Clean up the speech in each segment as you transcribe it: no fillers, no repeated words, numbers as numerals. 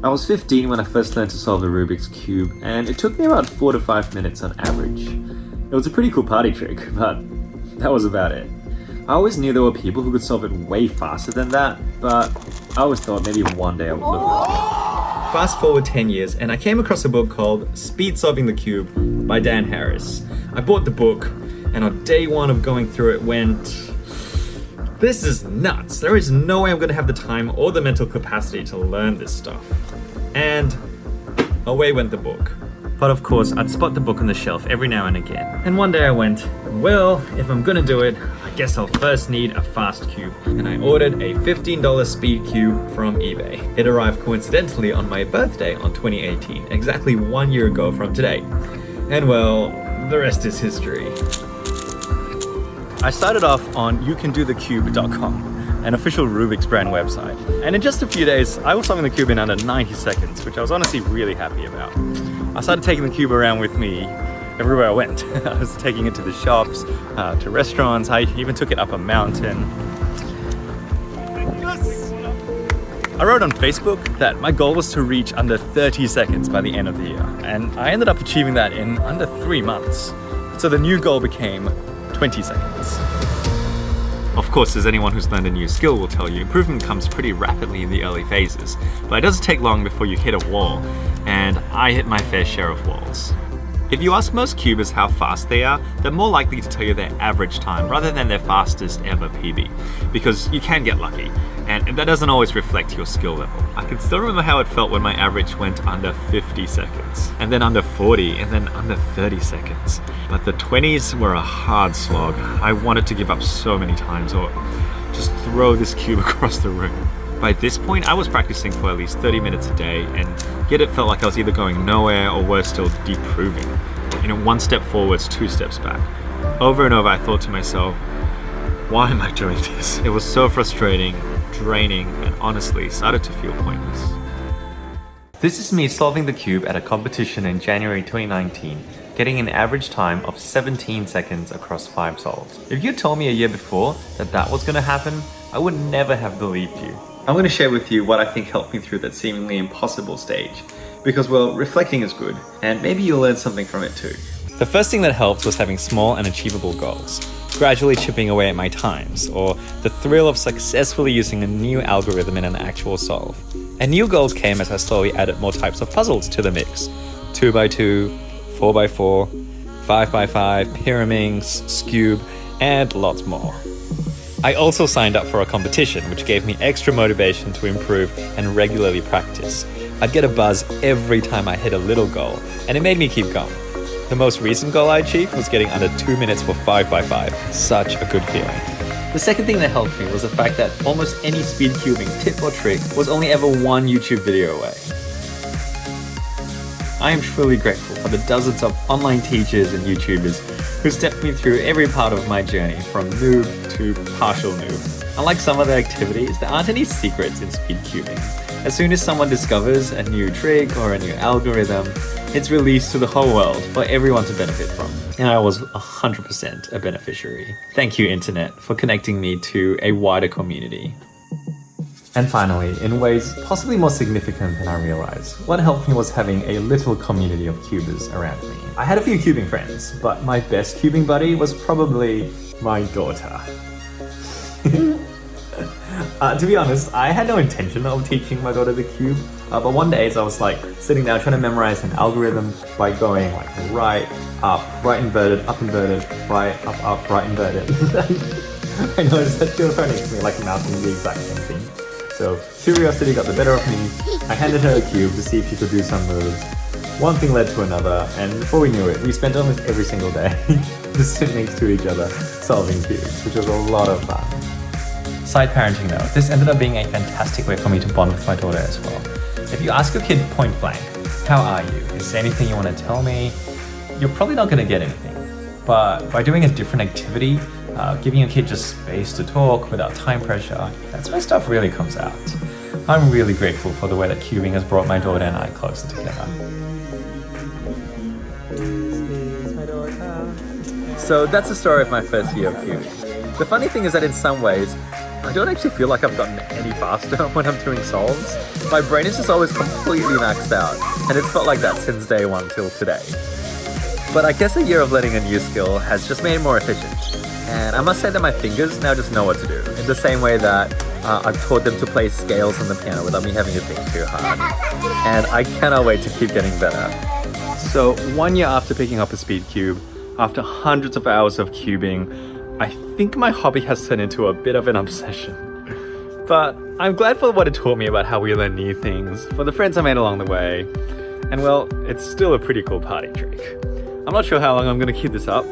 I was 15 when I first learned to solve the Rubik's Cube, and it took me about 4 to 5 minutes on average. It was a pretty cool party trick, but that was about it. I always knew there were people who could solve it way faster than that, but I always thought maybe one day I would look like it. Fast forward 10 years, and I came across a book called Speed Solving the Cube by Dan Harris. I bought the book, and on day one of going through it went, this is nuts. There is no way I'm going to have the time or the mental capacity to learn this stuff. And away went the book. But of course, I'd spot the book on the shelf every now and again. And one day I went, well, if I'm gonna do it, I guess I'll first need a fast cube. And I ordered a $15 speed cube from eBay. It arrived coincidentally on my birthday on 2018, exactly 1 year ago from today. And well, the rest is history. I started off on youcandothecube.com, an official Rubik's brand website. And in just a few days, I was solving the cube in under 90 seconds, which I was honestly really happy about. I started taking the cube around with me everywhere I went. I was taking it to the shops, to restaurants. I even took it up a mountain. I wrote on Facebook that my goal was to reach under 30 seconds by the end of the year, and I ended up achieving that in under 3 months. So the new goal became 20 seconds. Of course, as anyone who's learned a new skill will tell you, improvement comes pretty rapidly in the early phases, but it doesn't take long before you hit a wall, and I hit my fair share of walls. If you ask most cubers how fast they are, they're more likely to tell you their average time rather than their fastest ever PB, because you can get lucky, and that doesn't always reflect your skill level. I can still remember how it felt when my average went under 50 seconds, and then under 40, and then under 30 seconds. But the 20s were a hard slog. I wanted to give up so many times, or just throw this cube across the room. By this point, I was practicing for at least 30 minutes a day, and yet it felt like I was either going nowhere or worse still, deproving. You know, 1 step forwards, 2 steps back. Over and over, I thought to myself, why am I doing this? It was so frustrating, draining, and honestly started to feel pointless. This is me solving the cube at a competition in January 2019, getting an average time of 17 seconds across 5 solves. If you told me a year before that that was going to happen, I would never have believed you. I'm going to share with you what I think helped me through that seemingly impossible stage. Because, well, reflecting is good, and maybe you'll learn something from it too. The first thing that helped was having small and achievable goals, gradually chipping away at my times, or the thrill of successfully using a new algorithm in an actual solve. And new goals came as I slowly added more types of puzzles to the mix. 2x2, 4x4, 5x5, pyraminx, Scoob, and lots more. I also signed up for a competition, which gave me extra motivation to improve and regularly practice. I'd get a buzz every time I hit a little goal, and it made me keep going. The most recent goal I achieved was getting under 2 minutes for 5x5. Such a good feeling. The second thing that helped me was the fact that almost any speed cubing tip or trick was only ever one YouTube video away. I am truly grateful for the dozens of online teachers and YouTubers who stepped me through every part of my journey from noob to partial noob. Unlike some other activities, there aren't any secrets in speed cubing. As soon as someone discovers a new trick or a new algorithm, it's released to the whole world for everyone to benefit from. And I was 100% a beneficiary. Thank you, Internet, for connecting me to a wider community. And finally, in ways possibly more significant than I realized, what helped me was having a little community of cubers around me. I had a few cubing friends, but my best cubing buddy was probably my daughter. To be honest, I had no intention of teaching my daughter the cube, but one day as I was like sitting down trying to memorize an algorithm by going like right, up, right inverted, up inverted, right, up, right inverted. I noticed that she was right next to me like mouthing the exact same thing. So curiosity got the better of me. I handed her a cube to see if she could do some moves. One thing led to another, and before we knew it, we spent almost every single day just sitting next to each other solving cubes, which was a lot of fun. Side parenting though, this ended up being a fantastic way for me to bond with my daughter as well. If you ask your kid point blank, how are you? Is there anything you want to tell me? You're probably not going to get anything. But by doing a different activity, giving your kid just space to talk without time pressure, that's where stuff really comes out. I'm really grateful for the way that cubing has brought my daughter and I closer together. So that's the story of my first year of cubing. The funny thing is that in some ways, I don't actually feel like I've gotten any faster when I'm doing solves. My brain is just always completely maxed out, and it's felt like that since day one till today. But I guess a year of learning a new skill has just made it more efficient. And I must say that my fingers now just know what to do, in the same way that I've taught them to play scales on the piano without me having to think too hard. And I cannot wait to keep getting better. So 1 year after picking up a speed cube, after hundreds of hours of cubing, I think my hobby has turned into a bit of an obsession. But I'm glad for what it taught me about how we learn new things, for the friends I made along the way, and well, it's still a pretty cool party trick. I'm not sure how long I'm going to keep this up,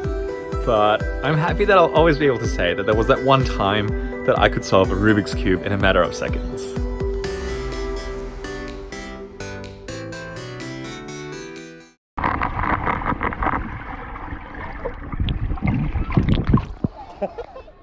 but I'm happy that I'll always be able to say that there was that one time that I could solve a Rubik's Cube in a matter of seconds.